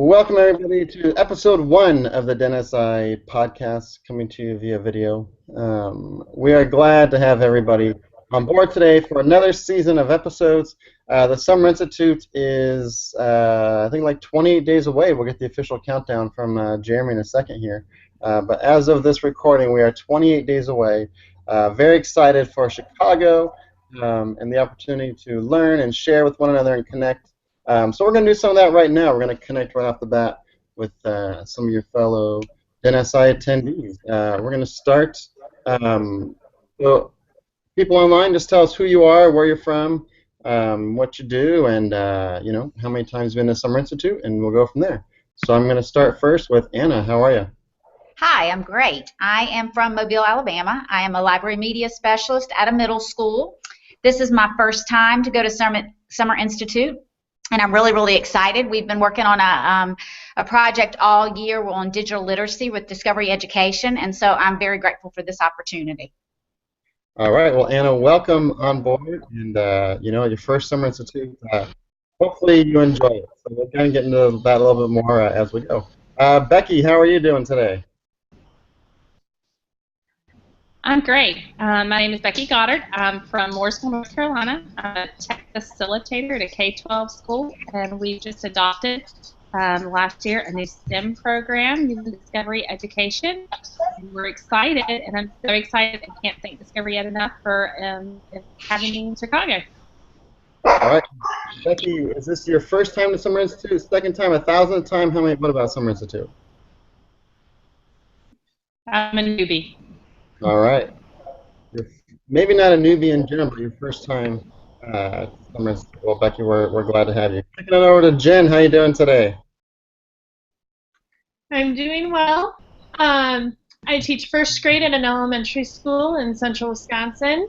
Welcome, everybody, to episode one of the DenSI podcast, coming to you via video. We are glad to have everybody on board today for another season of episodes. The Summer Institute is, I think, like 28 days away. We'll get the official countdown from Jeremy in a second here. But as of this recording, we are 28 days away. Very excited for Chicago and the opportunity to learn and share with one another and connect. So we're going to do some of that right now. We're going to connect right off the bat with some of your fellow NSI attendees. We're going to start. So people online, just tell us who you are, where you're from, what you do, and how many times you've been to Summer Institute, and we'll go from there. So I'm going to start first with Anna. How are you? Hi, I'm great. I am from Mobile, Alabama. I am a library media specialist at a middle school. This is my first time to go to Summer Institute, and I'm really, really excited. We've been working on a project all year. We're on digital literacy with Discovery Education, and so I'm very grateful for this opportunity. All right. Well, Anna, welcome on board, and your first Summer Institute. Hopefully you enjoy it. So we'll kind of get into that a little bit more as we go. Becky, how are you doing today? I'm great. My name is Becky Goddard. I'm from Mooresville, North Carolina. I'm a tech facilitator at a K-12 school, and we just adopted last year a new STEM program using Discovery Education. We're excited, and I'm so excited and can't thank Discovery yet enough for having me in Chicago. All right. Becky, is this your first time to Summer Institute, second time, 1,000th time? What about Summer Institute? I'm a newbie. All right. Maybe not a newbie in general, but your first time at Summer Institute. Well, Becky, we're glad to have you. Kicking it over to Jen. How you doing today? I'm doing well. I teach first grade at an elementary school in central Wisconsin.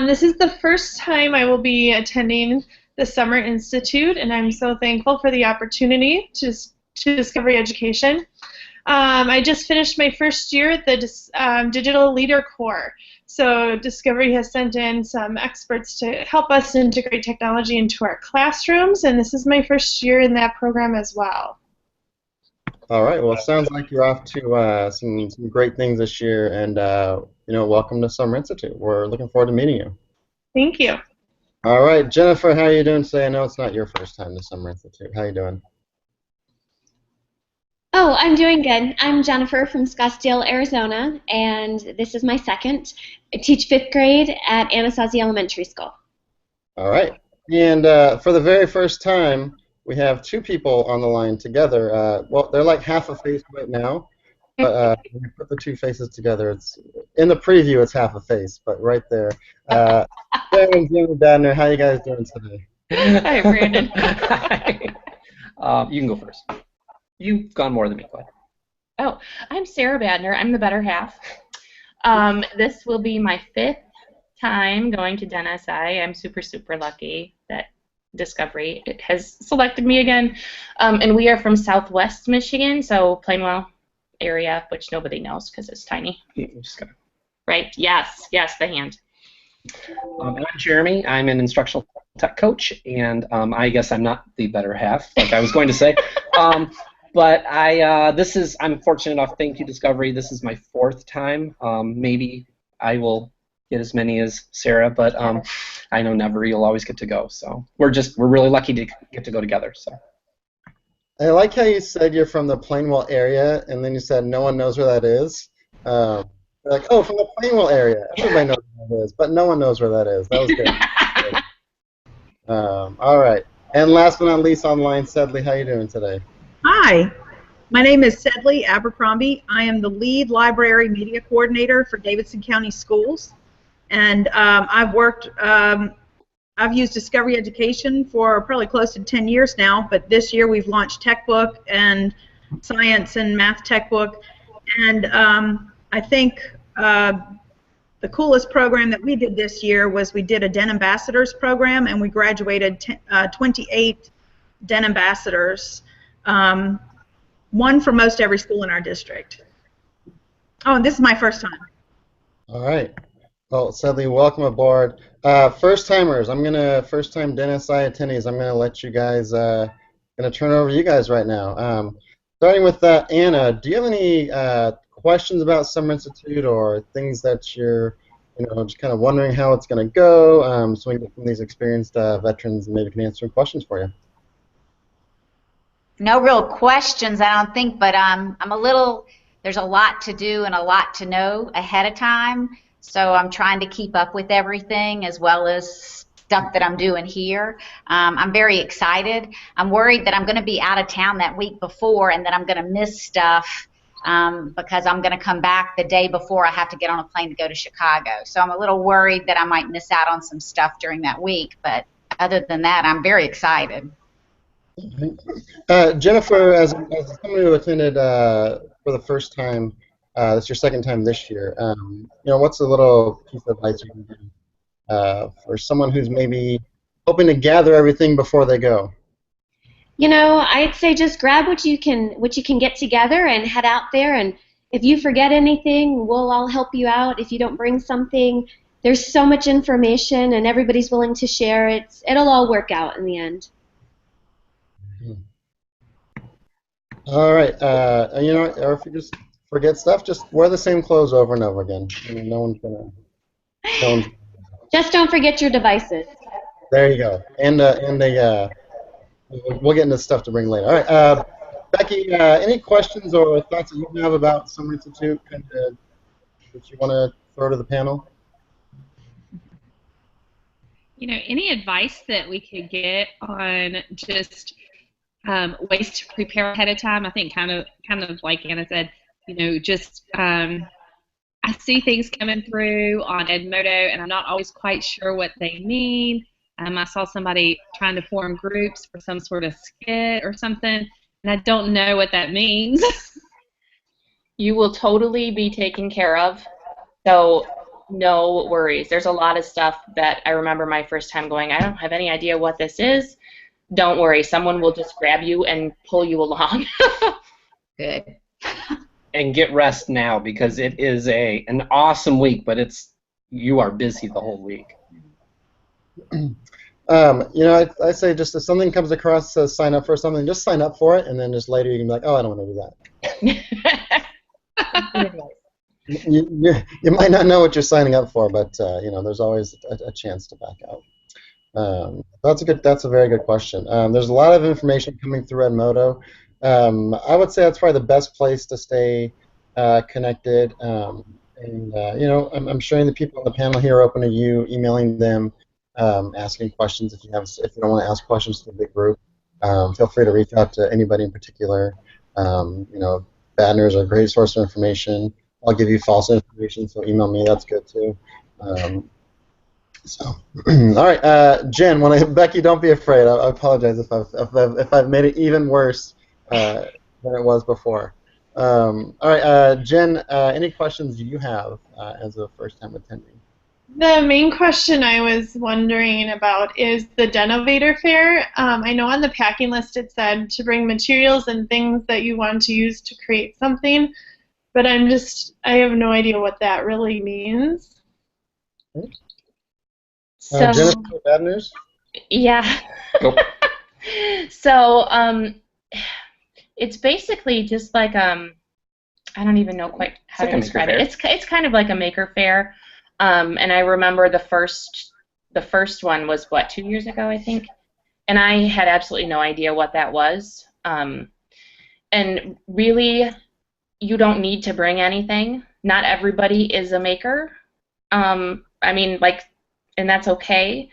This is the first time I will be attending the Summer Institute, and I'm so thankful for the opportunity to Discovery Education. I just finished my first year at the Digital Leader Corps. So Discovery has sent in some experts to help us integrate technology into our classrooms, and this is my first year in that program as well. All right. Well, it sounds like you're off to some great things this year, and welcome to Summer Institute. We're looking forward to meeting you. Thank you. All right, Jennifer, how are you doing today? I know it's not your first time to Summer Institute. How you doing? Oh, I'm doing good. I'm Jennifer from Scottsdale, Arizona, and this is my second. I teach 5th grade at Anasazi Elementary School. All right. And for the very first time, we have two people on the line together. Well, they're like half a face right now, but when you put the two faces together, it's in the preview, it's half a face, but right there. Sarah and Jamie Badner, how you guys doing today? Hi, Brandon. Hi. You can go first. You've gone more than me, Clay. Oh, I'm Sarah Badner. I'm the better half. This will be my 5th time going to DenSI. I'm super, super lucky that Discovery has selected me again. And we are from Southwest Michigan, so Plainwell area, which nobody knows because it's tiny. Right? Yes, the hand. I'm Jeremy. I'm an instructional tech coach, and I guess I'm not the better half, like I was going to say. But I'm fortunate enough, thank you, Discovery. This is my 4th time. Maybe I will get as many as Sarah, but I know never. You'll always get to go. So we're really lucky to get to go together. So. I like how you said you're from the Plainwell area, and then you said no one knows where that is. Like, oh, from the Plainwell area. Everybody knows where that is, but no one knows where that is. That was good. All right. And last but not least, online, Sedley, how you doing today? Hi, my name is Sedley Abercrombie. I am the lead library media coordinator for Davidson County Schools, and I've used Discovery Education for probably close to 10 years now, but this year we've launched TechBook and Science and Math TechBook, and I think the coolest program that we did this year was we did a Den Ambassadors program, and we graduated 28 Den Ambassadors. One for most every school in our district. Oh, and this is my first time. All right. Well, Sedley, welcome aboard. First-timers, first-time DenSI attendees, I'm going to let you guys going to turn it over to you guys right now. Starting with Anna, do you have any questions about Summer Institute or things that you're just kind of wondering how it's going to go, so we can get from these experienced veterans and maybe can answer some questions for you? No real questions, I don't think, but there's a lot to do and a lot to know ahead of time, so I'm trying to keep up with everything as well as stuff that I'm doing here. I'm very excited. I'm worried that I'm going to be out of town that week before and that I'm going to miss stuff because I'm going to come back the day before I have to get on a plane to go to Chicago. So I'm a little worried that I might miss out on some stuff during that week, but other than that, I'm very excited. Jennifer, as someone who attended for the first time, it's your second time this year, what's a little piece of advice you can give for someone who's maybe hoping to gather everything before they go? I'd say just grab what you can get together and head out there, and if you forget anything, we'll all help you out. If you don't bring something, there's so much information and everybody's willing to share. It'll all work out in the end. All right, or if you just forget stuff, just wear the same clothes over and over again. No one's gonna. Just don't forget your devices. There you go, and we'll get into stuff to bring later. All right, Becky, any questions or thoughts that you have about Summer Institute that you want to throw to the panel? Any advice that we could get on just ways to prepare ahead of time? I think kind of like Anna said, just I see things coming through on Edmodo, and I'm not always quite sure what they mean. I saw somebody trying to form groups for some sort of skit or something, and I don't know what that means. You will totally be taken care of, so no worries. There's a lot of stuff that I remember my first time going, I don't have any idea what this is. Don't worry, someone will just grab you and pull you along. Good. And get rest now, because it is an awesome week, but you are busy the whole week. I say just if something comes across says sign up for something, just sign up for it, and then just later you can be like, oh, I don't want to do that. You might not know what you're signing up for, but there's always a chance to back out. That's a very good question. There's a lot of information coming through Edmodo. I would say that's probably the best place to stay connected. I'm sure the people on the panel here are open to you emailing them, asking questions if you don't want to ask questions to the big group. Feel free to reach out to anybody in particular. Badner's a great source of information. I'll give you false information, so email me. That's good too. All right, Jen. Becky, don't be afraid. I apologize if I've made it even worse than it was before. All right, Jen. Any questions you have as a first-time attendee? The main question I was wondering about is the Denovator Fair. I know on the packing list it said to bring materials and things that you want to use to create something, but I have no idea what that really means. So, Jennifer, bad news? Yeah. Nope. So, it's basically just like I don't even know quite how to describe it. It's kind of like a maker fair. And I remember the first one was 2 years ago, I think, and I had absolutely no idea what that was. And really, you don't need to bring anything. Not everybody is a maker. And that's okay,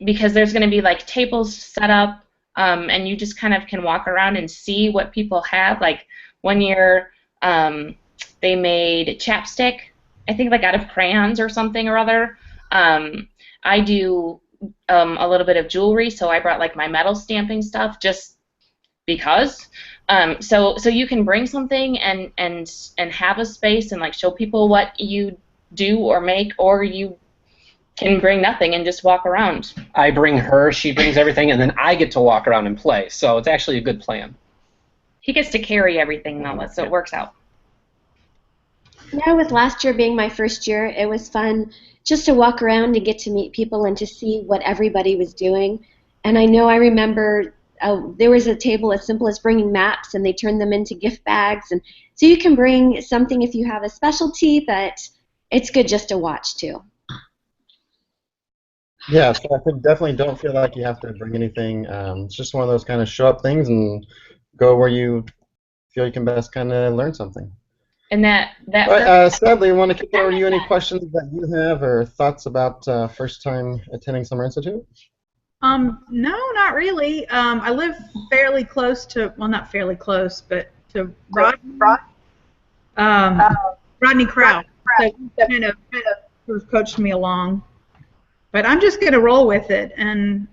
because there's going to be like tables set up, and you just kind of can walk around and see what people have. Like 1 year, they made chapstick, I think like out of crayons or something or other. I do a little bit of jewelry, so I brought like my metal stamping stuff just because. So you can bring something and have a space and like show people what you do or make, or you can bring nothing and just walk around. I bring her, she brings everything, and then I get to walk around and play. So it's actually a good plan. He gets to carry everything though, so it works out. Yeah, with last year being my first year, it was fun just to walk around and get to meet people and to see what everybody was doing. And I remember there was a table as simple as bringing maps, and they turned them into gift bags. And so you can bring something if you have a specialty, but it's good just to watch too. Yeah, so I think definitely don't feel like you have to bring anything. It's just one of those kind of show up things and go where you feel you can best kind of learn something. And that All right, Sadly, I want to kick it over to you. Any questions that you have or thoughts about first time attending Summer Institute? No, not really. I live fairly close to, well, not fairly close, but to Rodney Crowd. So kind of coached me along. But I'm just going to roll with it, and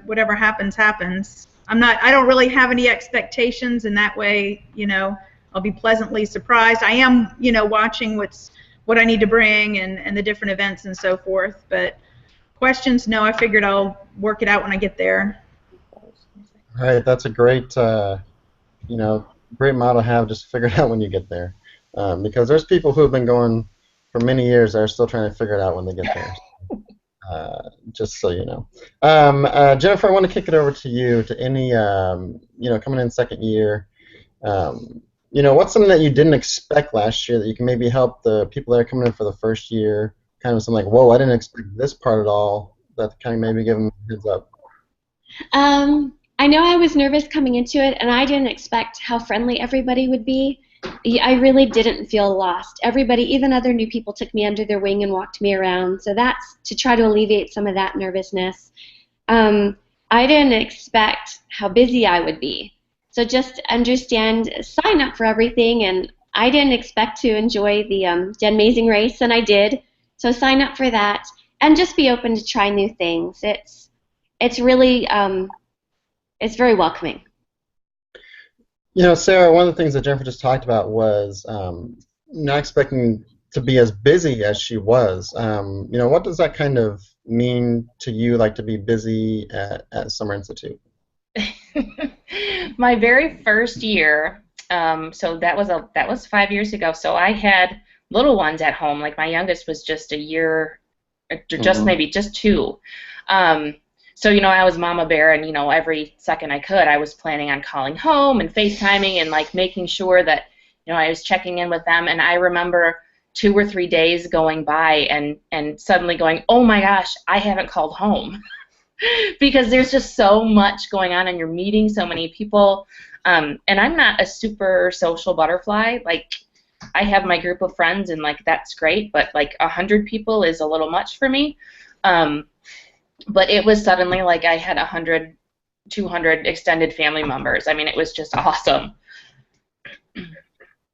whatever happens, happens. I don't really have any expectations, and that way, I'll be pleasantly surprised. I am, watching what I need to bring and the different events and so forth. But questions, no, I figured I'll work it out when I get there. All right, that's a great, great model to have. Just figure it out when you get there, because there's people who have been going for many years that are still trying to figure it out when they get there. Just so you know. Jennifer, I want to kick it over to you, to any, coming in second year. What's something that you didn't expect last year that you can maybe help the people that are coming in for the first year, kind of something like, whoa, I didn't expect this part at all, that kind of maybe give them a heads up? I know I was nervous coming into it, and I didn't expect how friendly everybody would be. I really didn't feel lost. Everybody, even other new people, took me under their wing and walked me around. So that's to try to alleviate some of that nervousness. I didn't expect how busy I would be. So just understand, sign up for everything. And I didn't expect to enjoy the amazing race, and I did. So sign up for that, and just be open to try new things. It's really it's very welcoming. Sarah, one of the things that Jennifer just talked about was not expecting to be as busy as she was. What does that kind of mean to you, like to be busy at Summer Institute? My very first year, so that was 5 years ago. So I had little ones at home. Like my youngest was just a year, or just maybe just 2. So, I was mama bear, and, every second I could, I was planning on calling home and FaceTiming and, like, making sure that, I was checking in with them. And I remember 2 or 3 days going by and suddenly going, oh, my gosh, I haven't called home. Because there's just so much going on, and you're meeting so many people. And I'm not a super social butterfly. Like, I have my group of friends, and, like, that's great. But, like, 100 people is a little much for me. But it was suddenly like I had 100, 200 extended family members. I mean, it was just awesome.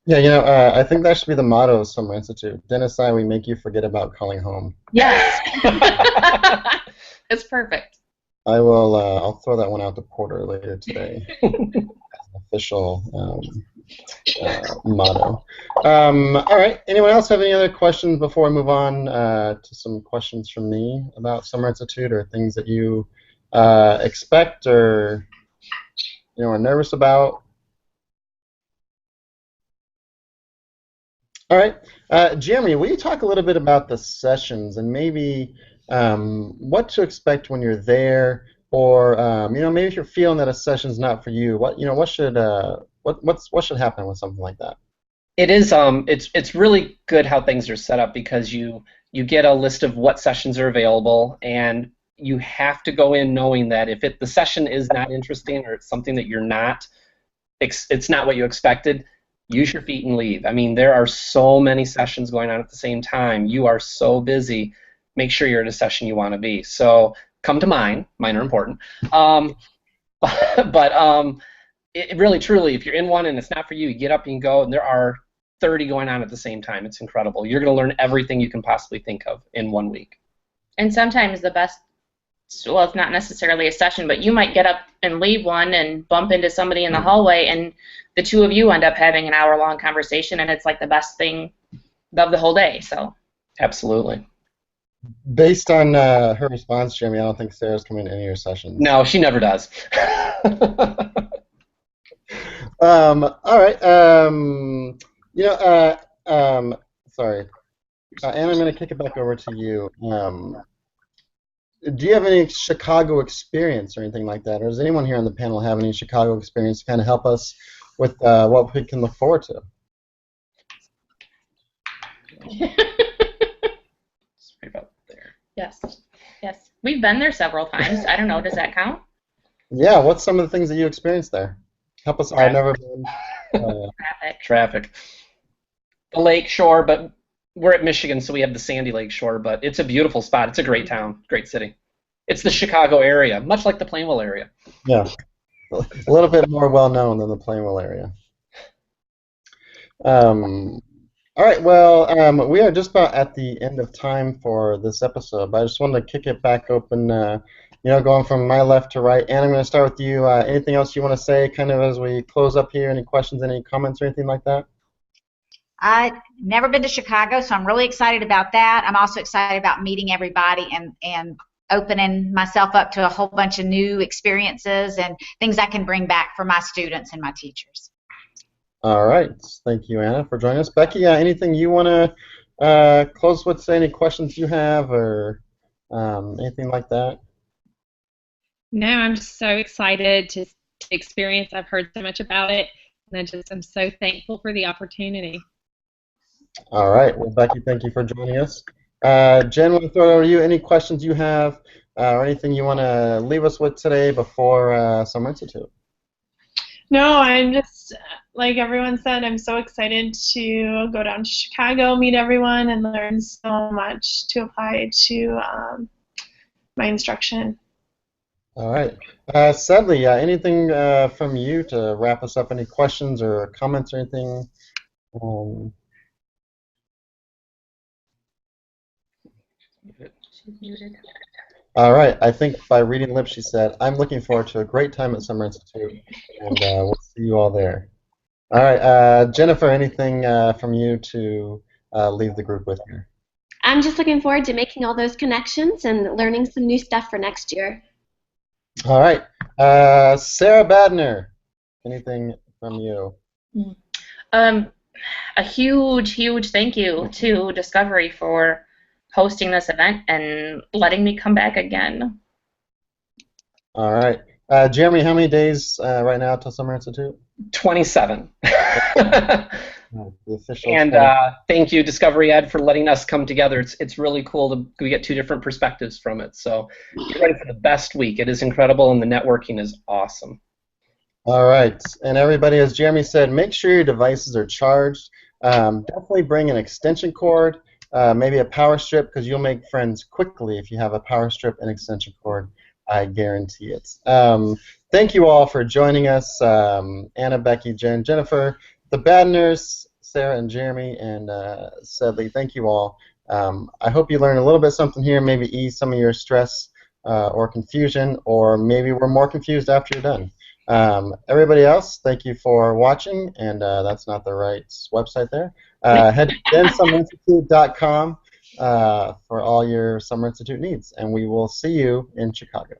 Yeah, I think that should be the motto of Summer Institute. Dennis and I, we make you forget about calling home. Yes. It's perfect. I'll throw that one out to Porter later today as an official motto. All right. Anyone else have any other questions before we move on to some questions from me about Summer Institute, or things that you expect or are nervous about? All right. Jeremy, will you talk a little bit about the sessions and maybe what to expect when you're there, or maybe if you're feeling that a session's not for you, what should happen with something like that? It is. It's really good how things are set up, because you get a list of what sessions are available, and you have to go in knowing that if the session is not interesting, or it's something that it's not what you expected, use your feet and leave. I mean, there are so many sessions going on at the same time. You are so busy. Make sure you're at a session you want to be. So come to mine. Mine are important. It really, truly, if you're in one and it's not for you, you get up and you go, and there are 30 going on at the same time. It's incredible. You're going to learn everything you can possibly think of in 1 week. And sometimes the best, well, it's not necessarily a session, but you might get up and leave one and bump into somebody in the hallway, and the two of you end up having an hour-long conversation, and it's like the best thing of the whole day. So absolutely. Based on her response, Jeremy, I don't think Sarah's coming to any of your sessions. No, she never does. All right. Sorry. Anna, I'm going to kick it back over to you. do you have any Chicago experience or anything like that? Or does anyone here on the panel have any Chicago experience to kind of help us with what we can look forward to? Right about there. Yes. Yes. We've been there several times. I don't know. Does that count? Yeah, what's some of the things that you experienced there? Help us. I've never been. Traffic. The lake shore, but we're at Michigan, so we have the sandy lake shore, but it's a beautiful spot. It's a great town, great city. It's the Chicago area, much like the Plainville area. Yeah, a little bit more well-known than the Plainville area. All right, well, we are just about at the end of time for this episode, but I just wanted to kick it back open, going from my left to right. And I'm going to start with you. Anything else you want to say kind of as we close up here? Any questions, any comments, or anything like that? I've never been to Chicago, so I'm really excited about that. I'm also excited about meeting everybody and opening myself up to a whole bunch of new experiences and things I can bring back for my students and my teachers. All right. Thank you, Anna, for joining us. Becky, anything you want to close with? Say any questions you have or anything like that? No, I'm just so excited to experience. I've heard so much about it, and I'm so thankful for the opportunity. All right. Well, Becky, thank you for joining us. Jen, want to throw it over to you. Any questions you have or anything you want to leave us with today before Summer Institute? No, I'm just, like everyone said, I'm so excited to go down to Chicago, meet everyone, and learn so much to apply to my instruction. All right. Sadly, anything from you to wrap us up? Any questions or comments or anything? She's muted. All right. I think by reading lips, she said, I'm looking forward to a great time at Summer Institute, and we'll see you all there. All right. Jennifer, anything from you to leave the group with here? I'm just looking forward to making all those connections and learning some new stuff for next year. All right. Sarah Badner, anything from you? A huge, huge thank you to Discovery for hosting this event and letting me come back again. All right. Jeremy, how many days right now till Summer Institute? 27. The official And thank you, Discovery Ed, for letting us come together. It's really cool we get two different perspectives from it. So get ready for the best week. It is incredible, and the networking is awesome. All right. And everybody, as Jeremy said, make sure your devices are charged. Definitely bring an extension cord, maybe a power strip, because you'll make friends quickly if you have a power strip and extension cord. I guarantee it. Thank you all for joining us. Anna, Becky, Jen, Jennifer, the Badners, Sarah and Jeremy, and Sedley, thank you all. I hope you learned a little bit something here, maybe ease some of your stress or confusion, or maybe we're more confused after you're done. Everybody else, thank you for watching, and that's not the right website there. Head to denssummerinstitute.com for all your Summer Institute needs, and we will see you in Chicago.